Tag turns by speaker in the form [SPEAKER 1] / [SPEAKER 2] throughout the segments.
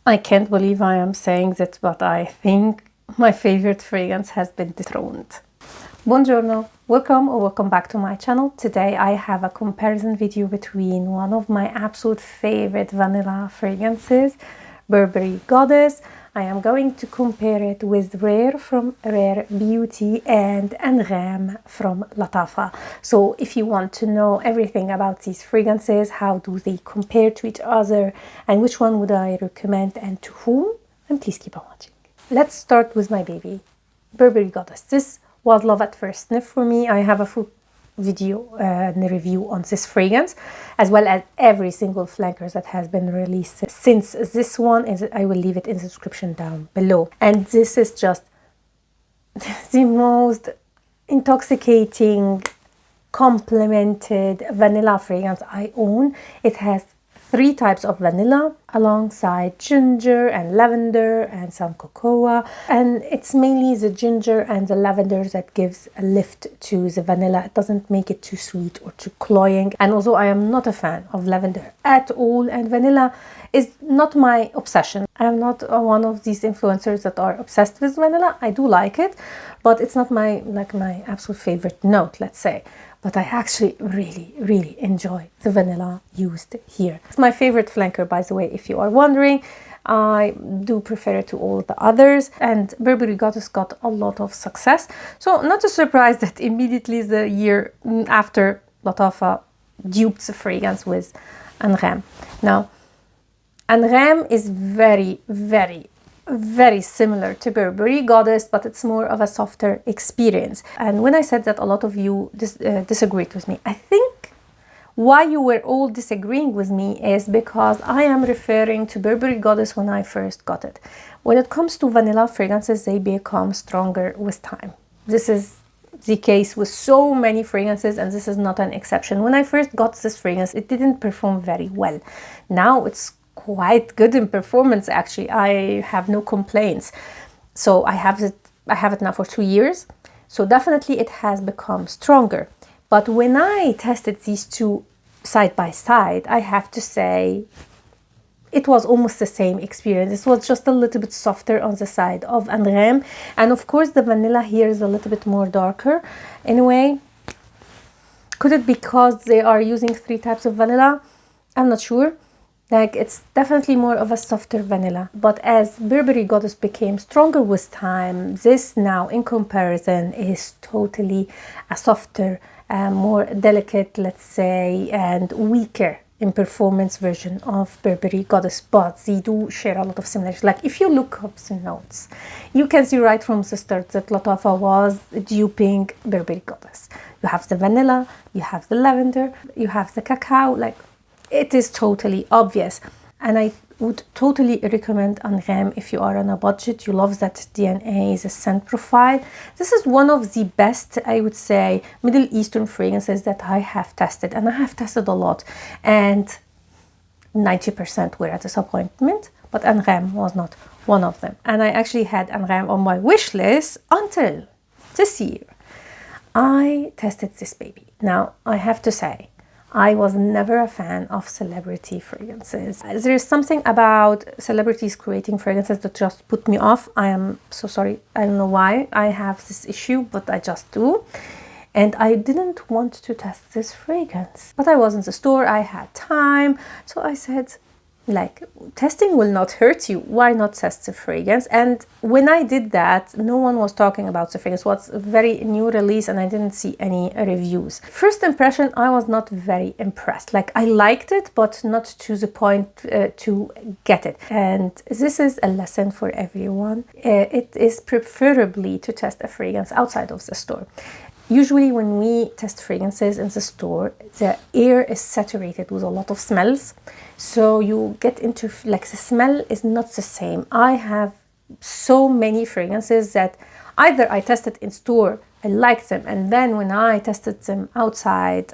[SPEAKER 1] I can't believe I am saying that, but I think my favorite fragrance has been dethroned. Buongiorno, welcome back to my channel. Today I have a comparison video between one of my absolute favorite vanilla fragrances, Burberry Goddess. I am going to compare it with Rare from Rare Beauty and Angham from Lattafa. So if you want to know everything about these fragrances, how do they compare to each other, and which one would I recommend and to whom, then please keep on watching. Let's start with my baby, Burberry Goddess. This was love at first sniff for me. I have a full video and review on this fragrance, as well as every single flanker that has been released since this one. I will leave it in the description down below. And this is just the most intoxicating, complemented vanilla fragrance I own. It has 3 types of vanilla alongside ginger and lavender and some cocoa, and it's mainly the ginger and the lavender that gives a lift to the vanilla. It doesn't make it too sweet or too cloying. And although I am not a fan of lavender at all, and vanilla is not my obsession, I am not one of these influencers that are obsessed with vanilla. I do like it, but it's not my absolute favorite note, let's say. But I actually really enjoy the vanilla used here. It's my favorite flanker, by the way, if you are wondering. I do prefer it to all the others, and Burberry Goddess got a lot of success. So not a surprise that immediately the year after, Lattafa duped the fragrance with Angham. Now, Angham is very similar to Burberry Goddess, but it's more of a softer experience. And when I said that, a lot of you disagreed with me. I think why you were all disagreeing with me is because I am referring to Burberry Goddess when I first got it. When it comes to vanilla fragrances, they become stronger with time. This is the case with so many fragrances, and this is not an exception. When I first got this fragrance, it didn't perform very well. Now it's quite good in performance, actually. I have no complaints. So I have it now for 2 years, so definitely it has become stronger. But when I tested these two side by side, I have to say it was almost the same experience. It was just a little bit softer on the side of Angham, and of course the vanilla here is a little bit more darker. Anyway, could it be because they are using 3 types of vanilla? I'm not sure. Like, it's definitely more of a softer vanilla. But as Burberry Goddess became stronger with time, this now in comparison is totally a softer, more delicate, let's say, and weaker in performance version of Burberry Goddess. But they do share a lot of similarities. Like, if you look up the notes, you can see right from the start that Lattafa was duping Burberry Goddess. You have the vanilla, you have the lavender, you have the cacao, like, it is totally obvious. And I would totally recommend Angham if you are on a budget. You love that DNA, the scent profile. This is one of the best, I would say, Middle Eastern fragrances that I have tested. And I have tested a lot. And 90% were a disappointment. But Angham was not one of them. And I actually had Angham on my wish list until this year. I tested this baby. Now, I have to say, I was never a fan of celebrity fragrances. There is something about celebrities creating fragrances that just put me off. I am so sorry. I don't know why I have this issue, but I just do. And I didn't want to test this fragrance. But I was in the store, I had time. So I said, like, testing will not hurt you. Why not test the fragrance? And when I did that, no one was talking about the fragrance. It was a very new release and I didn't see any reviews. First impression, I was not very impressed. Like, I liked it, but not to the point to get it. And this is a lesson for everyone. It is preferably to test a fragrance outside of the store. Usually when we test fragrances in the store, the air is saturated with a lot of smells. So you get into, like, the smell is not the same. I have so many fragrances that either I tested in store, I liked them, and then when I tested them outside,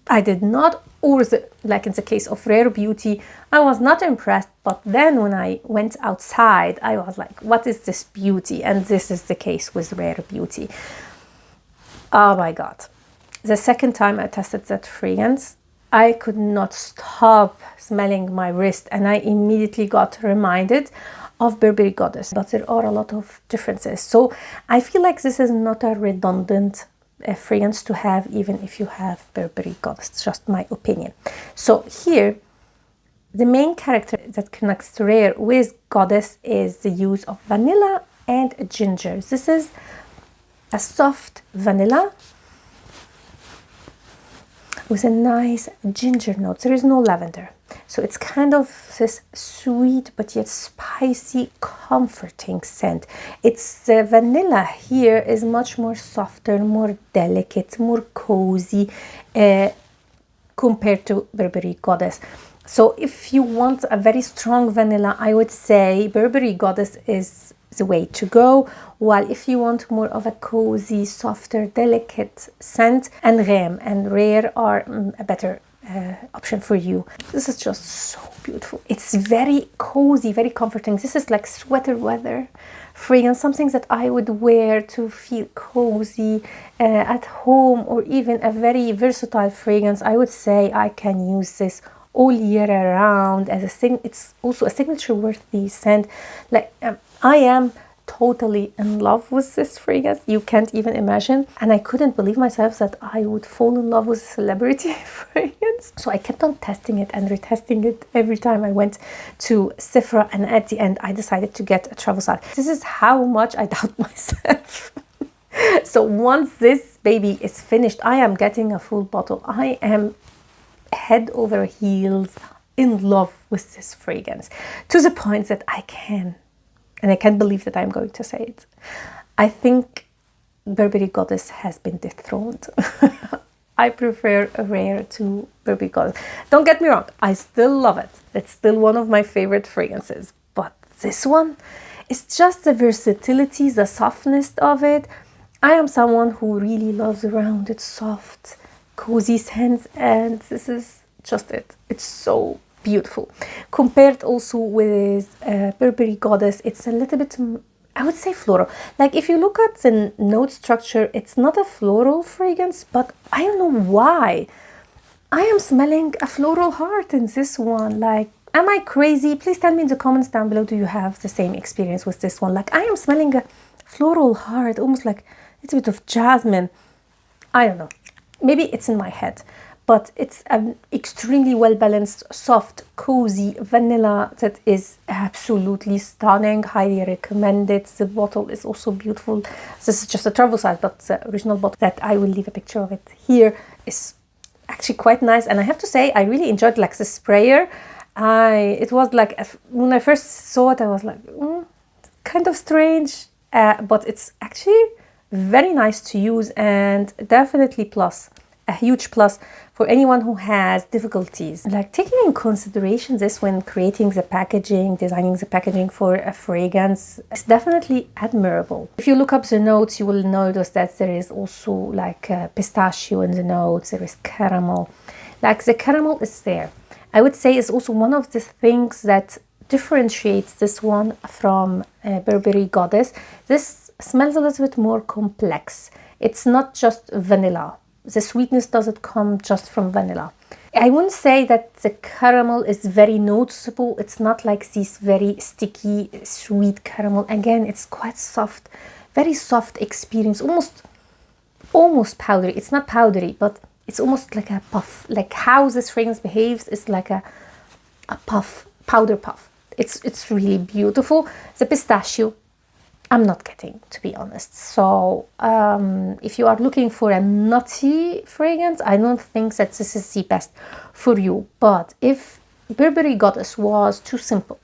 [SPEAKER 1] I did not, or like in the case of Rare Beauty, I was not impressed. But then when I went outside, I was like, what is this beauty? And this is the case with Rare Beauty. Oh my God. The second time I tested that fragrance, I could not stop smelling my wrist, and I immediately got reminded of Burberry Goddess. But there are a lot of differences. So I feel like this is not a redundant fragrance to have, even if you have Burberry Goddess. It's just my opinion. So here, the main character that connects Rare with Goddess is the use of vanilla and ginger. This is a soft vanilla with a nice ginger note. There is no lavender. So it's kind of this sweet but yet spicy, comforting scent. It's the vanilla here is much more softer, more delicate, more cozy compared to Burberry Goddess. So if you want a very strong vanilla, I would say Burberry Goddess is the way to go. While if you want more of a cozy, softer, delicate scent, Angham and Rare are a better option for you. This is just so beautiful. It's very cozy, very comforting. This is like sweater weather fragrance, something that I would wear to feel cozy at home, or even a very versatile fragrance. I would say I can use this all year around as a thing. It's also a signature worthy scent. Like I am totally in love with this fragrance. You can't even imagine. And I couldn't believe myself that I would fall in love with a celebrity fragrance. So I kept on testing it and retesting it every time I went to Sephora, and at the end I decided to get a travel size. This is how much I doubt myself. So once this baby is finished, I am getting a full bottle. I am head over heels in love with this fragrance, to the point that I can't believe that I'm going to say it. I think Burberry Goddess has been dethroned. I prefer Rare to Burberry Goddess. Don't get me wrong, I still love it. It's still one of my favorite fragrances. But this one, it's just the versatility, the softness of it. I am someone who really loves rounded, soft, cozy scents, and this is just it. It's so beautiful. Compared also with Burberry Goddess, it's a little bit, I would say, floral. Like if you look at the note structure, it's not a floral fragrance, but I don't know why. I am smelling a floral heart in this one. Like, am I crazy? Please tell me in the comments down below, do you have the same experience with this one? Like I am smelling a floral heart, almost like a little bit of jasmine. I don't know. Maybe it's in my head, but it's an extremely well-balanced, soft, cozy vanilla that is absolutely stunning. Highly recommend it. The bottle is also beautiful. This is just a travel size, but the original bottle that I will leave a picture of it here is actually quite nice. And I have to say, I really enjoyed like the sprayer. It was like, when I first saw it, I was like, kind of strange, but it's actually very nice to use, and definitely a huge plus for anyone who has difficulties. Like taking in consideration this when creating the packaging, designing the packaging for a fragrance is definitely admirable. If you look up the notes, you will notice that there is also like pistachio in the notes, there is caramel. Like the caramel is there. I would say is also one of the things that differentiates this one from Burberry Goddess. This smells a little bit more complex. It's not just vanilla. The sweetness doesn't come just from vanilla. I wouldn't say that the caramel is very noticeable. It's not like this very sticky, sweet caramel. Again, it's quite soft, very soft experience, almost powdery. It's not powdery, but it's almost like a puff. Like how this fragrance behaves is like a puff, powder puff. It's really beautiful. The pistachio, I'm not getting, to be honest. So if you are looking for a nutty fragrance, I don't think that this is the best for you. But if Burberry Goddess was too simple,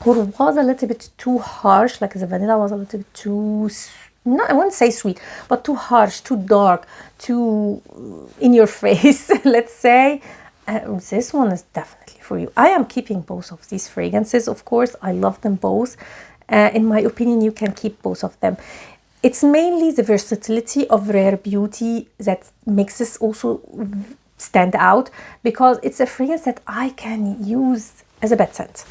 [SPEAKER 1] or was a little bit too harsh, like the vanilla was a little bit too, no, I wouldn't say sweet, but too harsh, too dark, too in your face, let's say, this one is definitely for you. I am keeping both of these fragrances, of course. I love them both. In my opinion, you can keep both of them. It's mainly the versatility of Rare Beauty that makes this also stand out, because it's a fragrance that I can use as a bed scent.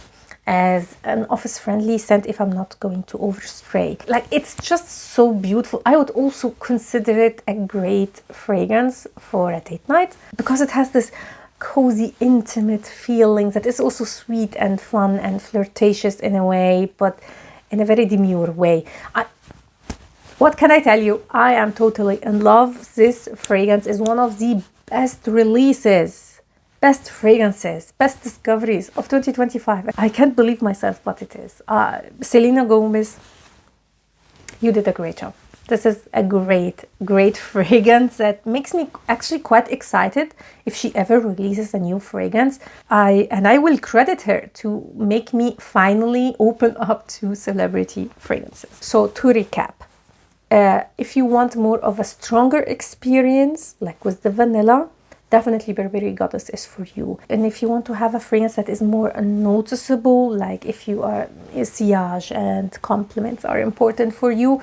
[SPEAKER 1] as an office-friendly scent if I'm not going to overspray. Like, it's just so beautiful. I would also consider it a great fragrance for a date night because it has this cozy, intimate feeling that is also sweet and fun and flirtatious in a way, but in a very demure way. What can I tell you? I am totally in love. This fragrance is one of the best releases, best fragrances, best discoveries of 2025. I can't believe myself, but it is. Selena Gomez, you did a great job. This is a great fragrance that makes me actually quite excited if she ever releases a new fragrance. I will credit her to make me finally open up to celebrity fragrances. So to recap, if you want more of a stronger experience, like with the vanilla, definitely Burberry Goddess is for you. And if you want to have a fragrance that is more noticeable, like if you are sillage and compliments are important for you,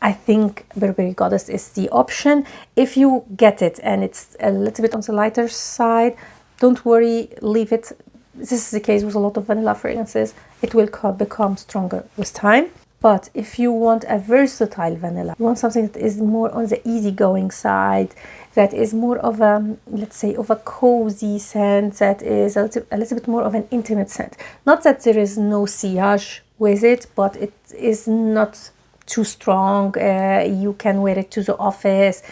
[SPEAKER 1] I think Burberry Goddess is the option. If you get it and it's a little bit on the lighter side, don't worry, leave it. This is the case with a lot of vanilla fragrances. It will become stronger with time. But if you want a versatile vanilla, you want something that is more on the easygoing side, that is more of a, let's say, of a cozy scent, that is a little bit more of an intimate scent. Not that there is no sillage with it, but it is not too strong. You can wear it to the office.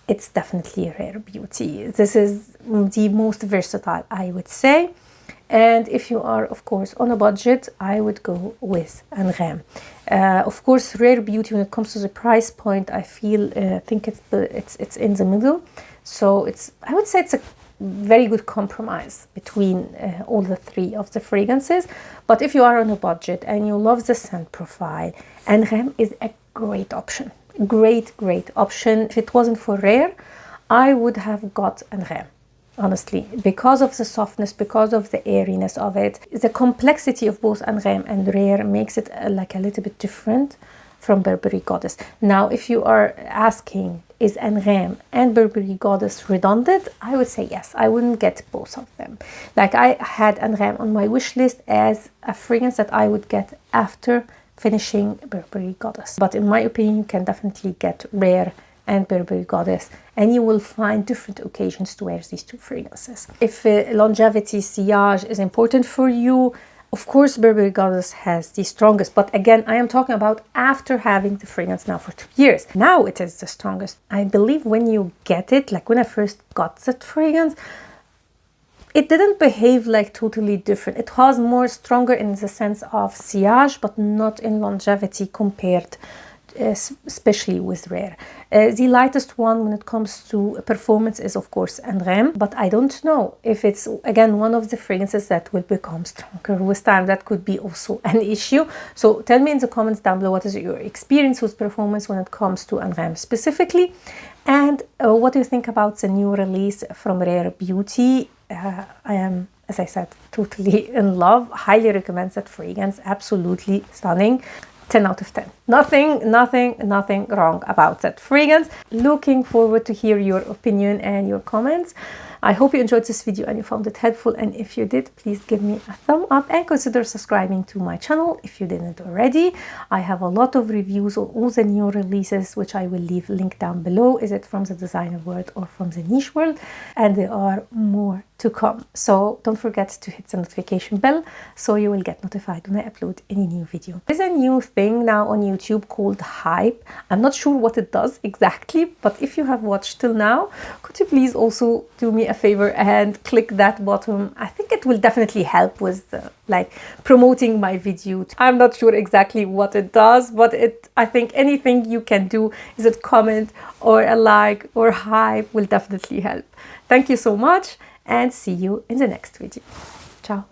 [SPEAKER 1] It's definitely a rare beauty. This is the most versatile, I would say. And if you are, of course, on a budget, I would go with Angham. Of course, rare beauty when it comes to the price point, I think it's in the middle. So I would say it's a very good compromise between all the three of the fragrances. But if you are on a budget and you love the scent profile, Angham is a great option. Great option. If it wasn't for rare, I would have got Angham. Honestly, because of the softness, because of the airiness of it, the complexity of both Angham and Rare makes it like a little bit different from Burberry Goddess. Now, if you are asking, is Angham and Burberry Goddess redundant? I would say yes. I wouldn't get both of them. Like, I had Angham on my wish list as a fragrance that I would get after finishing Burberry Goddess. But in my opinion, you can definitely get Rare and Burberry Goddess, and you will find different occasions to wear these two fragrances. If longevity, sillage is important for you, of course Burberry Goddess has the strongest, but again, I am talking about after having the fragrance now for 2 years. Now it is the strongest. I believe when you get it, like when I first got that fragrance, it didn't behave like totally different. It was more stronger in the sense of sillage, but not in longevity compared especially with Rare. The lightest one when it comes to performance is of course Angham, but I don't know if it's again one of the fragrances that will become stronger with time. That could be also an issue. So tell me in the comments down below, what is your experience with performance when it comes to Angham specifically, and what do you think about the new release from Rare Beauty? I am, as I said, totally in love. Highly recommend that fragrance. Absolutely stunning. 10 out of 10. Nothing wrong about that fragrance. Looking forward to hear your opinion and your comments. I hope you enjoyed this video and you found it helpful, and if you did, please give me a thumb up and consider subscribing to my channel if you didn't already. I have a lot of reviews on all the new releases, which I will leave link down below. Is it from the designer world or from the niche world? And there are more to come. So don't forget to hit the notification bell so you will get notified when I upload any new video. There's a new thing now on YouTube called Hype. I'm not sure what it does exactly, but if you have watched till now, could you please also do me a favor and click that button? I think it will definitely help with like promoting my video. I'm not sure exactly what it does, but I think anything you can do, is it comment or a like or hype, will definitely help. Thank you so much, and see you in the next video. Ciao.